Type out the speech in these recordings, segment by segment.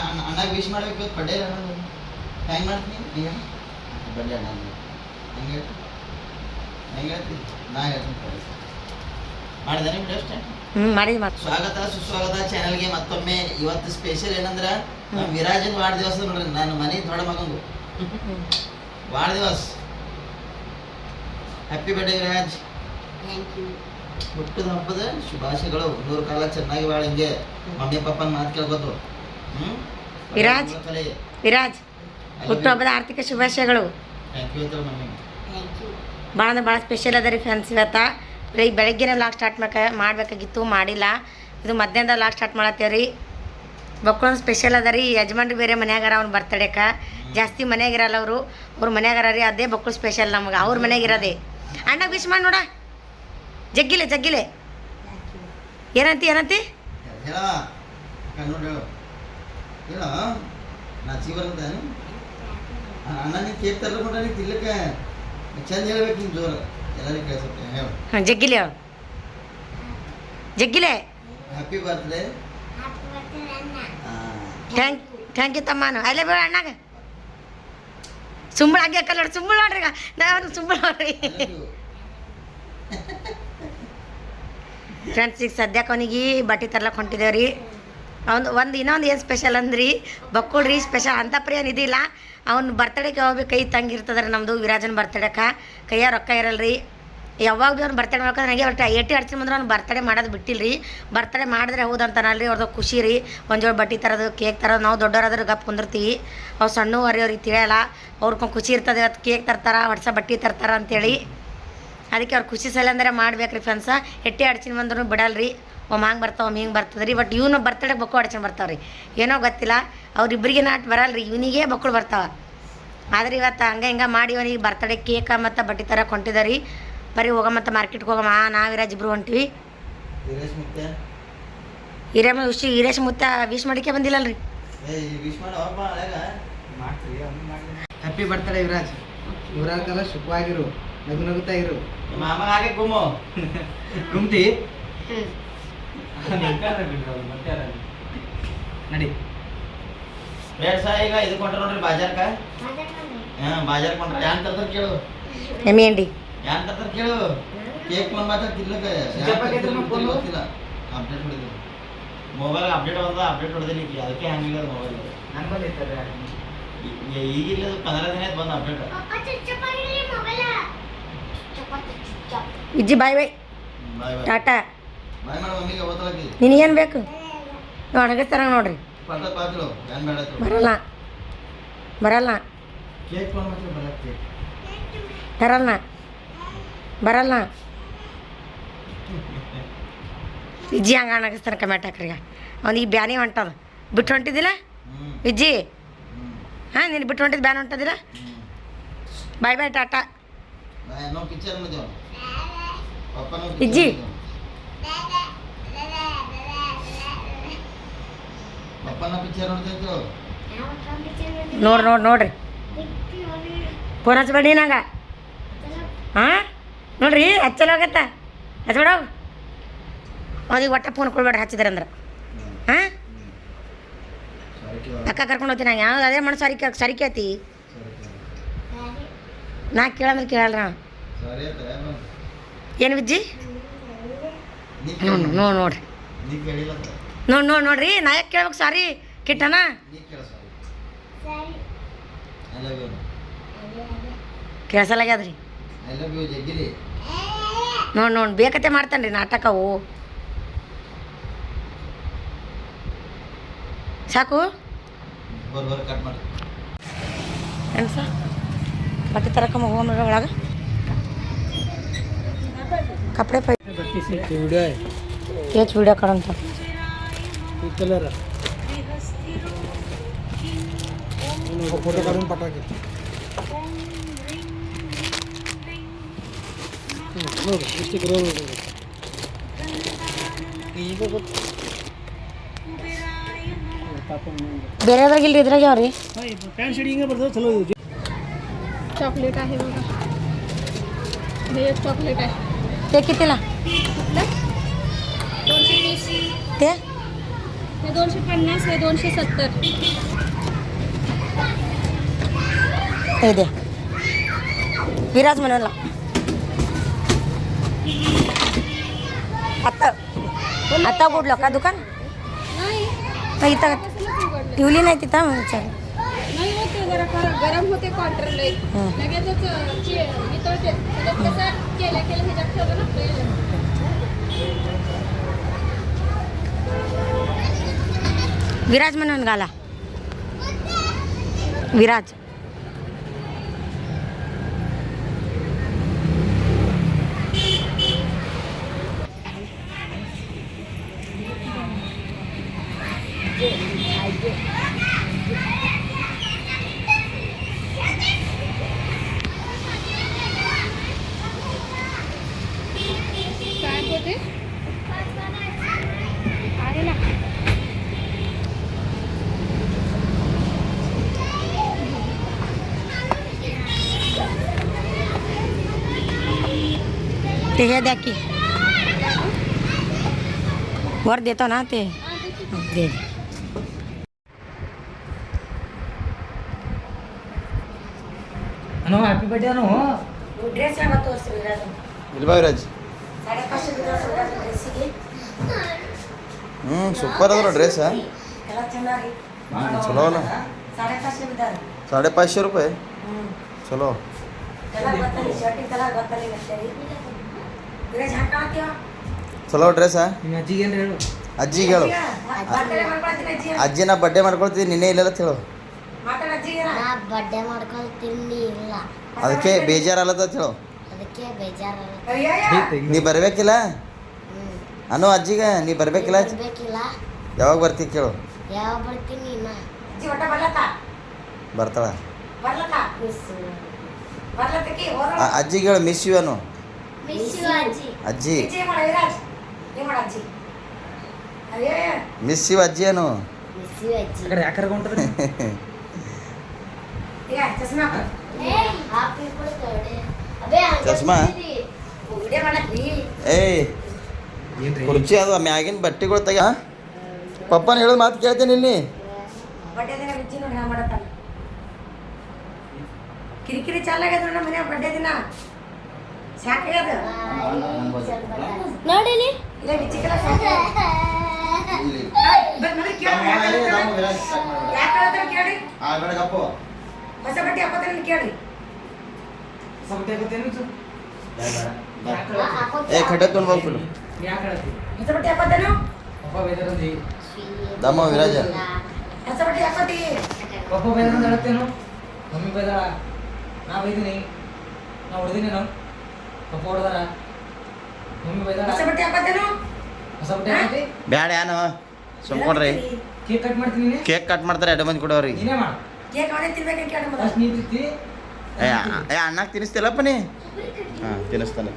ಅಣ್ಣಾಗ wish ಮಾಡ್ಬೇಕು ಬಡ್ಡೆ ಅಣ್ಣ ಹೆಂಗೆ ಮಾಡ್ತೀನಿ ಈಗ ಬಡ್ಡೆ ಅಣ್ಣ ಹೆಂಗೆ ಹೇಳ್ತೀನಿ ಹೆಂಗೆ ಹೇಳ್ತೀನಿ ನಾ ಹೇಳ್ತೀನಿ ಮಾಡಿದೆ ನಿಮ್ಗೆ ಅಷ್ಟೇ ಮಾಡಿದ್ವಿ ಮತ್ತೆ ಸ್ವಾಗತ ಸುಸ್ವಾಗತ ಚಾನಲ್ಗೆ ಮತ್ತೊಮ್ಮೆ. ಇವತ್ತು ಸ್ಪೆಷಲ್ ಏನಂದ್ರೆ ನಮ್ಮ ವಿರಾಜನ್ ವಾಡ ದಿವಸ ನೋಡ್ರಿ, ನನ್ನ ಮನೆ ದೊಡ್ಡ ಮಗಂದು ವಾಡ ದಿವಸ. ಹ್ಯಾಪಿ ಬರ್ಡೇ ವಿರಾಜ್, ಹುಟ್ಟದ ಹಬ್ಬದ ಶುಭಾಶಯಗಳು. 100 ಕಾಲ ಚೆನ್ನಾಗಿ ಬಾಳ. ಹಿಂಗೆ ಮಮ್ಮಿ ಪಪ್ಪನ ಮಾತು ಕೇಳ್ಬೋದು. ವಿರಾಜ್ ವಿರಾಜ್ ಹುಟ್ಟುಹಬ್ಬದ ಆರ್ಥಿಕ ಶುಭಾಶಯಗಳು. Thank you mummy. ಭಾಳ ಅಂದ್ರೆ ಭಾಳ ಸ್ಪೆಷಲ್ ಅದ ರೀ ಫ್ರೆಂಡ್ಸ್. ಇವತ್ತು ಈಗ ಬೆಳಗ್ಗೆನೇ ಲಾಗ್ ಸ್ಟಾರ್ಟ್ ಮಾಡಬೇಕಾಗಿತ್ತು, ಮಾಡಿಲ್ಲ. ಇದು ಮಧ್ಯಾಹ್ನದ ಲಾಗ್ ಸ್ಟಾರ್ಟ್ ಮಾಡತ್ತೇವೆ ರೀ. ಬಕ್ಕೊಂದು ಸ್ಪೆಷಲ್ ಅದ ರೀ. ಯಜಮಾನ್ರು ಬೇರೆ ಮನ್ಯಾಗಾರ ಅವ್ನು ಬರ್ತಡೇಕ ಜಾಸ್ತಿ ಮನ್ಯಾಗಿರಲ್ಲ ಅವರು, ಅವ್ರ ಮನ್ಯಾಗಾರ ರೀ. ಅದೇ ಬಕ್ಕಳು ಸ್ಪೆಷಲ್ ನಮ್ಗೆ, ಅವ್ರ ಮನ್ಯಾಗಿರೋದೇ. ಅಣ್ಣ ವಿಶ್ ಮಾಡಿ ನೋಡ, ಜಗ್ಗಿಲೆ ಜಗ್ಗಿಲೆ. ಏನಂತಿ ಏನಂತಿ ಹೇಳ ನೋಡಿ ಹೇಳು ಹೇಳ ನಾ ಚೀವರ್ದ ಅಣ್ಣ ನೀನು ಕೇಕ್ ತರ್ಕೊಂಡ ನೀನು ತಿರ್ಲಕ್ಕೆ ಚಂದ ಹೇಳ್ಬೇಕು. ನೀನು ಜೋರ ಎಲ್ಲರಿಗೂ ಕೇಳಿಸುತ್ತೆ. ಹೇಳು. ಹಾಂ ಜಗ್ಗಿಲೆ ಹೇಳು, ಜಗ್ಗಿಲೆ. Happy birthday. ಥ್ಯಾಂಕ್ ಯು ತಮ್ಮನು. ಅಲ್ಲೇ ಬೇಡ ಅಣ್ಣಾಗ ಸುಂಬಳ ಹಂಗೆ ಹಾಕಲ್ಲ ನೋಡಿ. ಸುಂಬಳ ನೋಡ್ರಿ, ಈಗ ನಾವು ಸುಂಬಳ ನೋಡ್ರಿ ಫ್ರೆಂಡ್ಸ್. ಈಗ ಸದ್ಯಕ್ಕೆ ಅವನಿಗೆ ಬಟ್ಟೆ ತರ್ಲಕ್ಕೆ ಹೊಂಟಿದ್ದೇವೆ ರೀ. ಇನ್ನೊಂದು ಏನು ಸ್ಪೆಷಲ್ ಅಂದ್ರಿ, ಬಕ್ಕುಳ್ರಿ ಸ್ಪೆಷಲ್ ಅಂತ ಪ್ರಿಯನ್ ಇದಿಲ್ಲ. ಅವ್ನು ಬರ್ತಡೇಗೆ ಯಾವಾಗ ಭೀ ಕೈ ತಂಗಿರ್ತದೆ ರೀ. ನಮ್ಮದು ವಿರಾಜನ ಬರ್ತಡೇಕ ಕೈಯಾಗ ರೊಕ್ಕ ಇರಲ್ಲ ರೀ. ಯಾವಾಗ ಭೀ ಅವ್ನು ಬರ್ತಡೇ ಮಾಡ್ಕೊಂಡು ನನಗೆ ಒಟ್ಟು 80 ಅಡ್ಸಿನ ಬಂದ್ರೆ ಅವ್ನು ಬರ್ತಡೇ ಮಾಡೋದು ಬಿಟ್ಟಿಲ್ಲ ರೀ. ಬರ್ತಡೇ ಮಾಡಿದ್ರೆ ಹೌದಂತಾನಲ್ರಿ, ಅವ್ರದ್ದು ಖುಷಿ ರೀ. ಒಂದು ಜೋಡಿ ಬಟ್ಟೆ ತರೋದು, ಕೇಕ್ ತರೋದು. ನಾವು ದೊಡ್ಡವರಾದ್ರೆ ಗಪ್ ಕುಂದಿರ್ತೀವಿ, ಅವ್ರು ಸಣ್ಣವ್ರಿ ಅವ್ರಿಗೆ ತಿಳಿಯಲ್ಲ. ಅವ್ರಿಗೆ ಖುಷಿ ಇರ್ತದೆ, ಇವತ್ತು ಕೇಕ್ ತರ್ತಾರೆ, ಹೊಸ ಬಟ್ಟೆ ತರ್ತಾರೆ ಅಂತೇಳಿ. ಅದಕ್ಕೆ ಅವ್ರು ಖುಷಿ ಸಲ ಅಂದರೆ ಮಾಡ್ಬೇಕು ರೀ ಫ್ರೆಂಡ್ಸ. 80 ಅಡ್ಸಿನ ಬಂದ್ರೂ ಬಿಡಲ್ರಿ. ಒಮ್ಮೆ ಹಂಗೆ ಬರ್ತಾವೆ, ಒಮ್ಮೆ ಹಿಂಗೆ ಬರ್ತದೆ ರೀ. ಬಟ್ ಇವನು ಬರ್ತಡೇಗೆ ಬಕ್ಕು ಅಡ್ಚನ್ ಬರ್ತಾವೆ ರೀ. ಏನೋ ಗೊತ್ತಿಲ್ಲ, ಅವ್ರಿಬ್ಬರಿಗೆ ನಾಟ್ ಬರಲ್ಲ ರೀ, ಇವನಿಗೆ ಬಕ್ಕಳು ಬರ್ತಾವೆ. ಆದ್ರೆ ಇವತ್ತು ಹಂಗೆ ಹಿಂಗೆ ಮಾಡಿ ಅವನಿಗೆ ಬರ್ತಡೇ ಕೇಕ ಮತ್ತು ಬಟ್ಟೆ ತರಕ್ಕೆ ಹೊಂಟಿದ ರೀ. ಬರೀ ಹೋಗ ಮತ್ತು ಮಾರ್ಕೆಟ್ಗೆ ಹೋಗಮ್ಮ, ನಾವು ವಿರಾಜ್ ಇಬ್ರು ಹೊಂಟಿವಿ. ಹಿರೇಶ್ ಮುತ್ತ ವಿಶ್ ಮಾಡಿಕೆ ಬಂದಿಲ್ಲಲ್ರಿ. Happy birthday Viraj. ಊರಾಗ ಕಲ ಸುಖವಾಗಿರು, ನಗು ನಗುತ್ತಾ ಇರು. ಮಾಮ ಹಾಗೆ ಗುಮ್ಮು ಗುಮ್ತಿ ನಡಿ. ಬೇಡ ಸಾ ಈಗ ಇದು ಕೊಂಡ್ರ ನೋಡ್ರಿ ಬಾಜಾರ್ಕ. ಬಾಜಾರ್ ಕೊಂಡ್ರ ಯಾನ್ ತರ್ತಾರ ಕೇಳು. ಎಮ್ಮಿ ಅಂಡಿ ಯಾನ್ ತರ್ತಾರ ಕೇಳು. ಕೇಕ್ ಫೋನ್ ಮಾತ್ರ ತಿರ್ಲಕ್ಕೆ ಗೊತ್ತಿಲ್ಲ. ಅಪ್ಡೇಟ್ ಹೊಡಿದ್ರು ಮೊಬೈಲ್. ಅಪ್ಡೇಟ್ ಬಂದ, ಅಪ್ಡೇಟ್ ಹೊಡೆದಿಲ್ಲ. ಅದಕ್ಕೆ ಹಂಗಿಲ್ಲ ಮೊಬೈಲ್. ನನ್ನ ಬಲ್ಲಿ ಇರ್ತಾರೆ ಈಗಿಲ್ಲ, 15 ದಿನ ಆಯ್ತು ಬಂದು ಅಪ್ಡೇಟ್. ವಿಜ್ಜಿ ಬಾಯ್ ಬಾಯ್ ಟಾಟಾ. ಬಾಯ್ ಮಾಡಿ ಮಮ್ಮಿಗೆ ಓದ್ಲಾಕಿ. ನಿನಗೇನು ಬೇಕು ನೀವು ಅಣಗಿಸ್ತಾರ ನೋಡ್ರಿ. ಬರಲ್ಲ ಬರಲ್ಲ ಕೇಕ್ ಫೋನ್ ಮಾತ್ರ ಬರಕ್ಕೆ ಬರಲ್ಲ ಬರಲ್ಲ. ವಿಜ್ಜಿ ಹಂಗೆ ಅಣಗಿಸ್ತಾನೆ ಕಮೆಂಟ್ ಹಾಕ್ರಿ. ಅವ್ನಿಗೆ ಬ್ಯಾನಿ ಹೊಂಟದ, ಬಿಟ್ಟು ಹೊಂಟಿದ್ದಿಲ್ಲ ವಿಜ್ಜಿ. ಹಾಂ ನೀನು ಬಿಟ್ಟು ಹೊಂಟಿದ್ದು ಬ್ಯಾನ್ ಹೊಂಟದಿಲ್ಲ. ಬಾಯ್ ಬಾಯ್ ಟಾಟಾ ವಿಜ್ಜಿ. ನೋಡ್ರಿ ಫೋನ್ ಹಚ್ಬೇಡಿ ನಂಗ. ಹಾಂ ನೋಡ್ರಿ ಹಚ್ಚಲ ಹೋಗತ್ತ, ಹಚ್ಬೇಡ. ಅವ್ನಿಗೆ ಒಟ್ಟ ಫೋನ್ ಕೊಡ್ಬೇಡ್ರಿ ಹಚ್ಚಿದ್ರಂದ್ರೆ. ಹಾಂ ಅಕ್ಕ ಕರ್ಕೊಂಡು ಹೋಗ್ತೀನಿ ನಂಗೆ. ಯಾವ್ದು ಅದೇ ಮಣ್ಣು ಸರಿ ಕೇಳ್ತಿ. ನಾ ಕೇಳಂದ್ರೆ ಕೇಳಲ್ಲ ನಾವು. ಏನು ವಿಜ್ಜಿ ನೋಡ್ರಿ ನೋಡ್ರಿ. ನಾ ಯಾಕೆ ಕೇಳ್ಬೇಕು ಸಾರಿ ಕಿಟ್ಟನ. ಕೇಳ್ಸಲಾಗ್ಯದ್ರಿ. ನೋಡಿ ಬೇಕತ್ತೆ ಮಾಡ್ತಾನೆ ರೀ ನಾಟಕವು. ಸಾಕು ಏನು ಸರ್ ಬಟ್ಟೆ ತರಕಮ್ಮ ಹೋಗ್ರಿ ಒಳಗೆ. कपड़े पे वीडियो है केच वीडियो करन था कलर फोटो काढून पाठवा की ನೋಡಿ ಸ್ಟಿಕ್ ರೋಲ್ ಈಗ ಬೇರೆದ್ರಾಗಿಲ್ರಿ ಇದ್ರಾಗ ಯಾವ್ರಿ ಪ್ಯಾಂಟ್ ಶರ್ಟ್ ಹಿಂಗೆ ಬರ್ತದೆ ಚಲೋ ಇದೆ. चॉकलेट आहे बघा, हे एक चॉकलेट आहे. ते कितीला कुठलं 220. ते हे हे 250, हे 270. हे दे विराज म्हणाला आता आता उघडलं का दुकान नाही मग इथं कसलंच उघडलं. ठेवली नाही तिथं विचार नाही होते जरा गरम होते क्वार्टर लई लगेचच वितळते कसं केल्या ह्याच्यात ठेवलं ना पहिलं. विराज म्हणून घाला विराज काय होते आहे ना ते हे द्या की वर देतो ना ते दे ಅನೋ ಹ್ಯಾಪಿ ಬರ್ಡೇ ಅನೋ ಡ್ರೆಸ್ ಯಾವ ತೋರಿಸ್ರಿ ವಿರಾಜ್ ಇಲ್ವಾ ವಿರಾಜ್ 550 ಡ್ರೆಸ್ಸಿಗೆ ಸೂಪರ್ ಅದ್ರ ಡ್ರೆಸ್ ಎಲ್ಲ ಚೆನ್ನಾಗಿ ಚಲೋ ಅಲ್ಲ 550 ಬಿದ್ದಾರ 550 ರೂಪಾಯಿ ಚಲೋ ಕಲರ್ ಗೊತ್ತಲ್ಲ ಶರ್ಟಿನ ಕಲರ್ ಗೊತ್ತಲ್ಲ ಅಷ್ಟೇ ವಿರಾಜ್ ಹಾಕಾತೀವ ಚಲೋ ಡ್ರೆಸ್ ನಿಮ್ಮ ಅಜ್ಜಿಗೆ ಏನು ಹೇಳು ಅಜ್ಜಿಗೆ ಹೇಳು ಬರ್ತಡೇ ಮಾಡ್ಕೊಳ್ತೀನಿ ಅಜ್ಜಿ ಅಜ್ಜಿ ನಾ ಬಡ್ಡೆ ಮಾಡ್ಕೊಳ್ತಿದ್ದೀನಿ ನಿನ್ನೆ ಇಲ್ಲೆಲ್ಲ ಹೇಳು ಮಾತಾಡ ಅಜ್ಜಿಗೆ ನಾ ಬಡ್ಡೆ ಮಾಡ್ಕೊಳ್ತೀನಿ ಇಲ್ಲ ಅದಕ್ಕೆ ಬೇಜಾರಲ್ಲದ ಹೇಳು ಅದಕ್ಕೆ ಬೇಜಾರಲ್ಲ ನೀ ಬರ್ಬೇಕಿಲ್ಲ ಅನ್ನೋ ಅಜ್ಜಿಗೆ ನೀ ಬರ್ಬೇಕಿಲ್ಲ ಬರ್ಬೇಕಿಲ್ಲ ಯಾವಾಗ ಬರ್ತಿ ಕೇಳು ಯಾವ ಬರ್ತೀನಿ ನಾ ಅಜ್ಜಿ ಒಟ್ಟ ಬರ್ಲತ್ತ ಬರ್ತಾಳ ಬರ್ಲತ್ತ ಬರ್ಲತ್ತಕ್ಕೆ ಅಜ್ಜಿಗೆ ಹೇಳು ಮಿಸ್ ಯು ಅನ್ನು ಮಿಸ್ ಯು ಅಜ್ಜಿ ಅಜ್ಜಿ ಅಜ್ಜಿ ಮಾಡ ವಿರಾಜ್ ನೀ ಮಾಡ ಅಜ್ಜಿ ಅಯ್ಯೇ ಮಿಸ್ ಯು ಅಜ್ಜಿ ಅನು ಮಿಸ್ ಯು ಅಜ್ಜಿ ಆ ಕಡೆ ಯಾಕೆ ಕರ್ಕೊಂಡ್ರಿ ಈಗ ಚಸ್ಮಾ ಹ್ಯಾಪಿ ಬರ್ತ್ಡೇ ಅಬೇ ಚಸ್ಮಾ? ವಿಡಿಯೋ ಮಾಡಕ್ರಿ ಏಯ್ ಏನ್ರಿ ಕುರ್ಚಿ ಅದು ಮ್ಯಾಗಿನ ಬಟ್ಟೆಗಳು ತೆಗ ಪಪ್ಪನ ಹೇಳೋದು ಮಾತು ಕೇಳ್ತೀನಿ ಇಲ್ಲಿ ಬಡ್ಡೆ ದಿನ ಬಿಚ್ಚಿ ನೋಡಿ ಹ್ಯಾಂಗ ಮಾಡತ್ತಾನ ಕಿರಿಕಿರಿ ಚಾಲಾಗ್ಯದ ನಮ್ಮ ಮನ್ಯಾಗ ಬಡ್ಡೆ ದಿನ ಸಾಕಾಗ್ಯದ ನೋಡಿಲಿ ಇಲ್ಲ ಬಿಚ್ಚಿಕಲ್ಲ ಸಾಕಾಗ್ಯದ ಮನೆ ಕೇಳಿ ಯಾಕೆ ಹೇಳ್ತಾನೆ ಕೇಳಿ ಹೊಸ ಬಟ್ಟೆ ಹಾಕೋತಾನೆ ಕೇಳಿ ಸಬಟ್ಟೆ ಗೊತ್ತೇನು ಏ ಖಡ್ಡೆ ತೊಗೊಂಡು ಹೋಗ್ಬಿಡು ಯಾಕೆ ಹೇಳ್ತಿ ಹೊಸ ಬಟ್ಟೆ ಹಾಕೋತಾನು ಪಪ್ಪ ಬೇದಾರಂದಿ ದಮ್ಮ ವಿರಾಜ ಹೊಸ ಬಟ್ಟೆ ಹಾಕೋತಿ ಪಪ್ಪ ಬೇದಾರಂದ ಹೇಳ್ತೇನು ಮಮ್ಮಿ ಬೇದಾಳ ನಾ ಬೈದೀನಿ ನಾ ಹೊಡೆದೀನಿ ನಾವು ಪಪ್ಪ ಹೊಡೆದಾರ ಮಮ್ಮಿ ಬೇದಾಳ ಹೊಸ ಬಟ್ಟೆ ಹಾಕೋತಾನು ಹೊಸ ಬಟ್ಟೆ ಹಾಕಿ ಬ್ಯಾಡ ಏನು ಸುಮ್ಕೊಂಡ್ರಿ ಕೇಕ್ ಕಟ್ ಮಾಡ್ತೀನಿ ನೀನೆ ಕೇಕ್ ಕಟ್ ಮಾಡ್ತಾರೆ ಎರಡು ಮಂದಿ ಕೊಡೋರಿಗೆ ನೀನೇ ಮಾಡು ಕೇಕ್ ಅವನೇ ತಿನ್ಬೇಕಂತ ಕೇಳಿ ಫಸ್ಟ್ ನೀ ತಿತ್ತಿ ಏ ಅಣ್ಣಕ್ಕೆ ತಿನ್ನಿಸ್ತಿಲ್ಲಪ್ಪ ನೀ ಹಾಂ ತಿನ್ನಿಸ್ತಾನೆ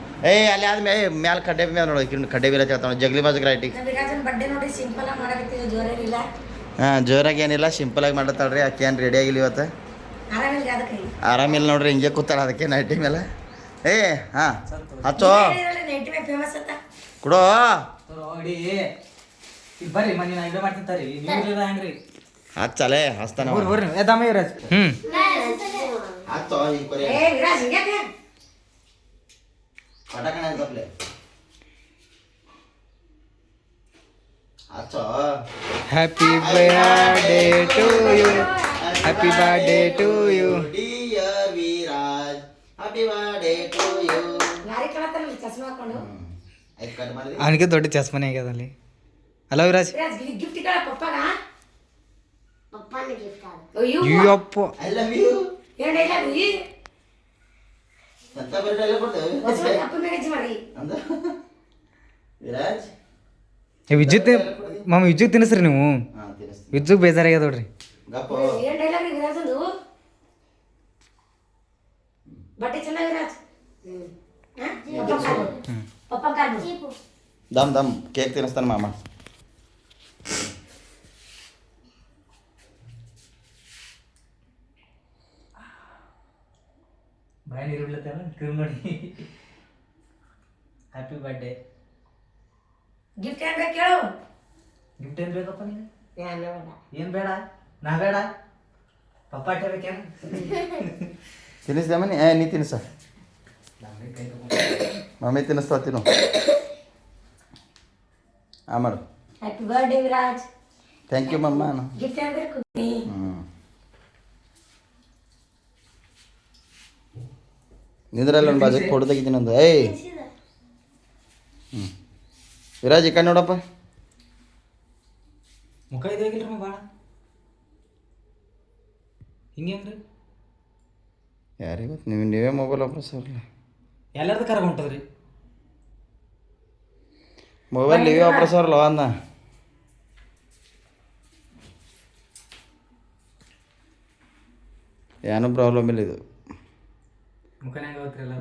ಅಲ್ಲಿ ಆದ್ಮೇಲೆ ಮ್ಯಾಲೆ ಕಡ್ಡೆ ಮೇಲೆ ನೋಡೋ ಕಡ್ಡೆ ವಿರಾಜ್ ಹೇಳ್ತಾನೆ ಜಗ್ಲಿ ಬಾಜು ರೈಟಿಗೆ ನಮ್ಮ ವಿರಾಜನ್ ಬಡ್ಡೆ ನೋಡಿ ಸಿಂಪಲ್ ಆಗಿ ಮಾಡಕತ್ತೀವಿ ಜೋರೇನಿಲ್ಲ ಹಾಂ ಜೋರಾಗಿ ಏನಿಲ್ಲ ಸಿಂಪಲಾಗಿ ಮಾಡತ್ತಾಳ್ರಿ ಆಕೆ ಏನು ರೆಡಿ ಆಗಿಲ್ಲ ಇವತ್ತು ಆರಾಮಿಲ್ಲ ಅದಕ್ಕೆ ಆರಾಮಿಲ್ಲ ನೋಡ್ರಿ ಹಿಂಗೆ ಕೂತಾಳ ಅದಕ್ಕೆ ನೈಟಿ ಮೇಲೆ ಏ ಹಾಂ ಹಚ್ಚೋ ನೈಟ್ ಫೇಮಸ್ ಅಂತ ಕೊಡೋ ಅಡಿ ಈಗ ಬರ್ರಿ ಮನೆ ನಾ ಇದೇ ಮಾಡ್ತೀನಿ ತರಿ ನೀವು ಹೆಂಗ್ರಿ ಹಚ್ಚಲೆ ಹಚ್ತಾನ ಬರ್ರಿ ಬರ್ರಿ ಏ ದಮ್ಮ ಇವ್ರಾಜ್ ಹಚ್ಚೋ ಈಗ ಬರೀ ಏ ವಿರಾಜ್ ಹಿಂಗ್ಯಾಕೆ ಪಟಾಕಣ ಅಂತಪ್ಲೆ ಹಚ್ಚೋ happy birthday to you happy birthday to you dear Viraj happy birthday to you ಗಾರಿ ಕಳತ್ತಾನ ಚಸ್ಮಾ ಹಾಕೊಂಡು ಆಯ್ತು ಕಟ್ ಮಾಡಿದ್ರಿ ಅವನಿಗೆ ದೊಡ್ಡ ಚಸ್ಮನೆ ಆಗ್ಯದ ಅಲ್ಲಿ ಅಲ್ಲ ವಿರಾಜ್ ವಿರಾಜ್ ಗಿಫ್ಟ್ ಕೇಳ ಪಪ್ಪಾಗ ಪಪ್ಪನ ಗಿಫ್ಟ್ ಆದ ಅಯ್ಯೋ ಅಯ್ಯಪ್ಪ ಐ ಲವ್ ಯು ಏನ್ ಇಲ್ಲ ರೀ ಅಂತ ಬರ್ಡೇ ಎಲ್ಲ ಕೊಡ್ತೇವೆ ಅಪ್ಪ ಮೇಲೆ ಹೆಜ್ಜೆ ಮಾಡಿ ಅಂದ ವಿರಾಜ್ ವಿದ್ಯುತ್ ಮಮ್ಮ ವಿದ್ಯುತ್ ತಿನ್ನಿಸ್ರಿ ನೀವು ಹಾಂ ತಿನ್ನಿಸ್ತೀನಿ ವಿದ್ಯುತ್ ಬೇಜಾರಾಗ್ಯದ ನೋಡ್ರಿ ಗಪ್ಪ ಏನ್ ಡೈಲಾಗ್ ರೀ ವಿರಾಜಂದು ಬಟ್ಟೆ ಚೆನ್ನಾಗಿ ವಿರಾಜ್ ಪಪ್ಪ ಕಾಲ್ ದಮ್ ದಮ್ ಕೇಕ್ ತಿನ್ನಿಸ್ತಾನೆ ಮಾಮ ಬಾಯಿ ನೀರು ಬಿಡ್ಲತ್ತಲ್ಲ ಕ್ರೀಮ್ ನೋಡಿ ಹ್ಯಾಪಿ ಬರ್ಡೇ ಗಿಫ್ಟ್ ಏನ್ ಬೇಕು ಕೇಳು ಗಿಫ್ಟ್ ಏನು ಬೇಕಪ್ಪ ನಿಂಗೆ ಏನು ಬೇಡ ನಾ ಬೇಡ ಪಪ್ಪ ಇಟ್ಟಬೇಕೇನು ತಿನ್ನಿಸ್ದೆ ಮನಿ ನೀ ತಿನ್ನಿಸ ಮಮ್ಮಿ ತಿನ್ನಿಸ್ತಾ ತಿನ್ನು ಮಾಡು happy birthday Viraj. Thank you mumma. Gift ಆಗಬೇಕು. ನಿಂದ್ರಲ್ಲಿ ಒಂದು ಬಾಜು ಫೋಟೋ ತೆಗಿತೀನಿ ಒಂದು. ಏಯ್ ವಿರಾಜ್ ಈ ಕಡೆ ನೋಡಪ್ಪ. ಮುಖ ಇದಾಗಿಲ್ರಿ ಭಾಳ ಹಿಂಗೆ ಹೆಂಗ್ರಿ ಯಾರಿಗೆ ಗೊತ್ತು ನೀವೇ ಮೊಬೈಲ್ ವಾಪಸ್ ಅವ್ರಲ್ಲ ಎಲ್ಲರದ್ದು ಕರ್ಗ ಹೊಂಟದ್ರಿ ಮೊಬೈಲ್ ನೀವೇ ವಾಪಸ್ ಅವ್ರಲ್ಲ ಅಂದ. ಏನೂ ಪ್ರಾಬ್ಲಮ್ ಇಲ್ಲ ಇದು. ಮುಖನೇ ಆಗತ್ರಿ ಎಲ್ಲ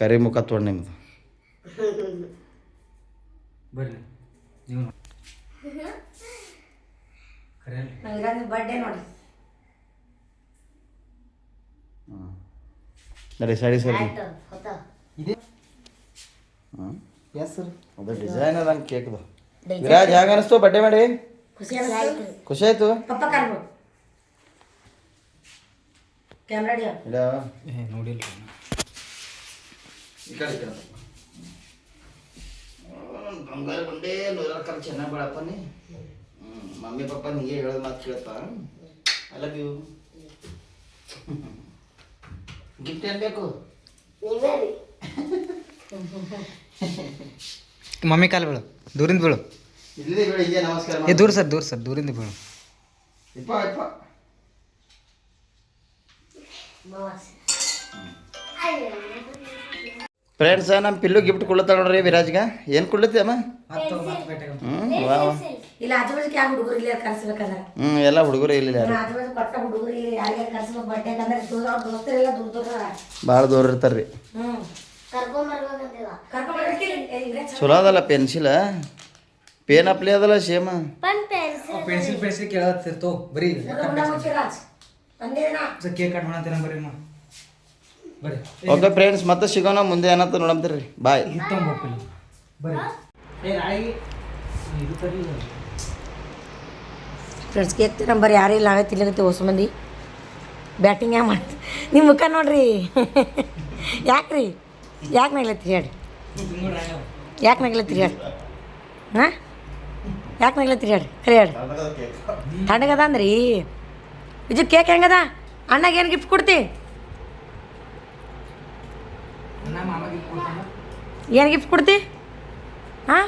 ಕರಿ ಮುಖ ತೊಗೊಂಡು ನಿಮ್ಮದು. ಬರ್ರಿ ನೀವು ಖರೆ ವಿರಾಜ್ ಬರ್ಡೇ ನೋಡಿ. ನಡಿ ಸರಿ ಸರಿ. ಇದೆ ಎಸ್ ಸರ್ ಅದು ಡಿಸೈನ್ ಅದ ಕೇಕ್ದು. ವಿರಾಜ್ ಹೇಗೆ ಅನಿಸ್ತು ಬಡ್ಡೆ ಮಾಡಿ? ಖುಷಿ ಆಯ್ತು. ಖುಷಿ ಆಯ್ತು. ಪಪ್ಪ ಕಾಲ್ಬು ಕ್ಯಾಮ್ರಾ ಡಿಯೋ ಇಡ ನೋಡಿಲ್ಲ ಈ ಕಡೆ ಬಂಗಾರ ಬಂಡೆ ನೂರಾರು ಕಾಲ ಚೆನ್ನಾಗಿ ಬಾಳಪ್ಪ ನೀ. ಮಮ್ಮಿ ಪಪ್ಪ ನಿಂಗೆ ಹೇಳೋದು ಮಾತು ಕೇಳಪ್ಪ. I love you. ಗಿಫ್ಟ್ ಏನು ಬೇಕು? ಮಮ್ಮಿ ಕಾಲು ಬೀಳು ದೂರಿಂದ ಬೀಳು. ಇಲ್ಲಿ ಬೆಳಿಗ್ಗೆ ನಮಸ್ಕಾರ ಏ ದೂರ ಸರ್ ದೂರಿಂದ ಬೀಳು. ಇಪ್ಪ ಇಪ್ಪ ಫ್ರೆಂಡ್ಸ್ ನಮ್ಮ ಪಿಲ್ಲು ಗಿಫ್ಟ್ ಕೊಡ್ತಾಳ ನೋಡ್ರಿ ವಿರಾಜ್ಗೆ. ಏನು ಕೊಡ್ಲತ್ತಿ ಅಮ್ಮ? ಇಲ್ಲ ಆಜು ಬಾಜುಕ್ಕೆ ಯಾವ ಹುಡುಗರು ಇಲ್ಲಿ ಕರ್ಸ್ಬೇಕಂದ್ರೆ ಎಲ್ಲ ಹುಡುಗರು ಇಲ್ಲಿ ಯಾರು ಆಜು ಬಾಜು ಕೊಟ್ಟ ಹುಡುಗರು ಯಾರಿಗೆ ಕರ್ಸ್ಬೇಕು ಬರ್ಡೇ ಅಂದ್ರೆ ಅವ್ರ ದೋಸ್ತರೆಲ್ಲ ದೂರ ದೂರ ಭಾಳ ದೂರ ಇರ್ತಾರೆ ರೀ. ಕರ್ಕೊಂಡ್ಬರ್ಬೇಕಿಲ್ಲ. ಚಲೋ ಅದಲ್ಲ ಪೆನ್ಸಿಲ್ ಪೇನ್ ಅಪ್ಲಿ ಅದಲ್ಲ ಸೇಮ್. ಪೆನ್ಸಿಲ್ ಕೇಳತ್ತಿರ್ತೋ ಬರೀ ಕೇಕ್ ಕಟ್ ಮಾಡಂತೀರ ಬರ್ರಿ ಅಮ್ಮ ಬರ್ರಿ. ಓಕೆ ಫ್ರೆಂಡ್ಸ್ ಮತ್ತೆ ಸಿಗೋಣ ಮುಂದೆ ಏನಂತ ನೋಡಂತೀರಿ. ಬಾಯ್. ಹೋಗ್ತಿಲ್ಲ ಬರ್ರಿ. ಏ ನಾಳೆಗೆ ಇದು ತರಿ ಫ್ರೆಂಡ್ಸ್ ಕೇಕ್ ನಂಬರ್ ಯಾರು ಇಲ್ಲ ನಾವೇ ತಿನ್ನಕತ್ತಿ ಹೊಸ ಮಂದಿ ಬ್ಯಾಟಿಂಗ್ ಯಾಕೆ ಮಾಡ್ತೀವಿ. ನಿಮ್ಮ ಮುಖ ನೋಡ್ರಿ ಯಾಕ್ರಿ ಯಾಕೆ ನಗ್ಲತ್ತೀರಿ ಹೇಳಿ? ಯಾಕೆ ನಗ್ಲತ್ತೀರಿ ಹೇಳಿ? ಹಾಂ ಯಾಕೆ ನಗ್ಲತ್ತೀರಿ ಹೇಳಿ? ಖರೆ ಹೇಳಿ. ತಣ್ಣಗದ ಅಂದ್ರಿ ಇದು ಕೇಕ್ ಹೆಂಗದ? ಅಣ್ಣಗೆ ಏನು ಗಿಫ್ಟ್ ಕೊಡ್ತಿ? ಏನು ಗಿಫ್ಟ್ ಕೊಡ್ತಿ? ಹಾಂ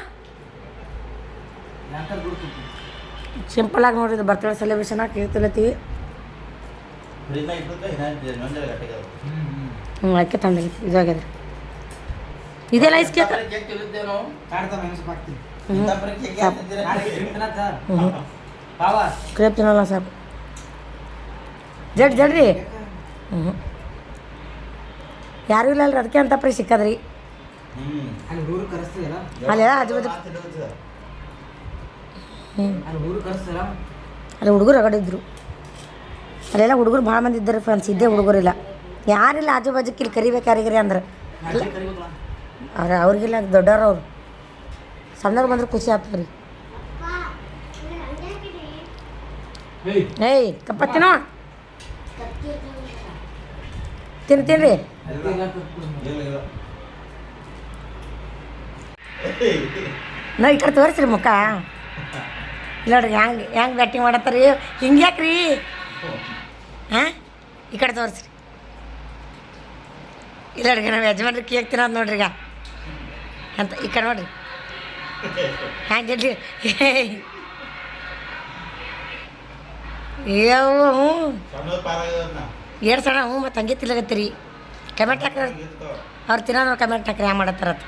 ಸಿಂಪಲಾಗಿ ನೋಡ್ರಿ ಇದು ಬರ್ತಡೇ ಸೆಲೆಬ್ರೇಷನ್ ಕೇಕ್ ತಿನ್ನತ್ತೀವಿ. ಅದಕ್ಕೆ ತಂದಾಗೈತಿ ಇದಾಗ್ಯದ. ಇದೆಲ್ಲ ಐಸ್ ಕೇಕ್ ಕ್ರೇಪ್ ತಿನ್ನಲ್ಲ ಸಾಕು. ಜಡ್ರಿ ಯಾರೂ ಇಲ್ಲ ಅಲ್ರಿ ಅದಕ್ಕೆ ಅಂತ ಪ್ರೀ ಸಿಕ್ಕದ್ರಿ. ಅಲ್ಲೆಲ್ಲ ಆಜು ಬಾಜು ಅಲ್ಲಿ ಹುಡುಗರು ಹೊಗಡಿದ್ರು. ಅಲ್ಲೆಲ್ಲ ಹುಡುಗರು ಭಾಳ ಮಂದಿ ಇದ್ದಾರೆ ಫ್ರೆಂಡ್ಸ್. ಇದ್ದೇ ಹುಡುಗರಿಲ್ಲ ಯಾರಿಲ್ಲ ಆಜು ಬಾಜುಕ್ಕೆ ಇಲ್ಲಿ ಕರಿಬೇಕು ಯಾರಿಗರಿ ಅಂದ್ರೆ ಅವ್ರಿಗಿಲ್ಲ ದೊಡ್ಡವ್ರು ಅವ್ರು. ಸಣ್ಣವ್ರು ಬಂದ್ರೆ ಖುಷಿ ಆಗ್ತದೆ ರೀ. ಏಯ್ ಕಪ್ಪತ್ತಿನೋ ತಿನ್ರಿ. ನೋ ಈ ಕಡೆ ತೋರಿಸ್ರಿ ಮುಖ. ಇಲ್ಲ ನೋಡ್ರಿ ಹೆಂಗೆ ಬ್ಯಾಟಿಂಗ್ ಮಾಡತ್ತಾರ ಹಿಂಗೆ ಯಾಕ್ರಿ? ಹಾಂ ಈ ಕಡೆ ತೋರಿಸ್ರಿ. ಇಲ್ಲ ನೋಡ್ರಿ ನಾವು ಯಜಮಾನ್ರಿ ಕೇಕ್ ತಿನ್ನೋದು ನೋಡ್ರಿ ಈಗ ಅಂತ ಈ ಕಡೆ ನೋಡ್ರಿ ಹ್ಯಾಂಗೆ ಜಡ್ರಿ. ಯವ್ವ ಹ್ಞೂ ಎರಡು ಸಣ್ಣ ಹ್ಞೂ ಮತ್ತು ಹಂಗೆ ತಿಲ್ಲಗತ್ತೀರಿ. ಕಮೆಂಟ್ ಹಾಕ್ರಿ ಅವ್ರು ತಿನ್ನೋದು ಕಮೆಂಟ್ ಹಾಕ್ರಿ ಹ್ಯಾಂಗೆ ಮಾಡತ್ತಾರತ್ತ.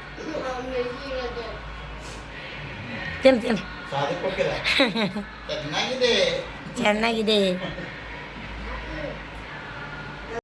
ತಿನ್ನಿ ಚೆನ್ನಾಗಿದೆ.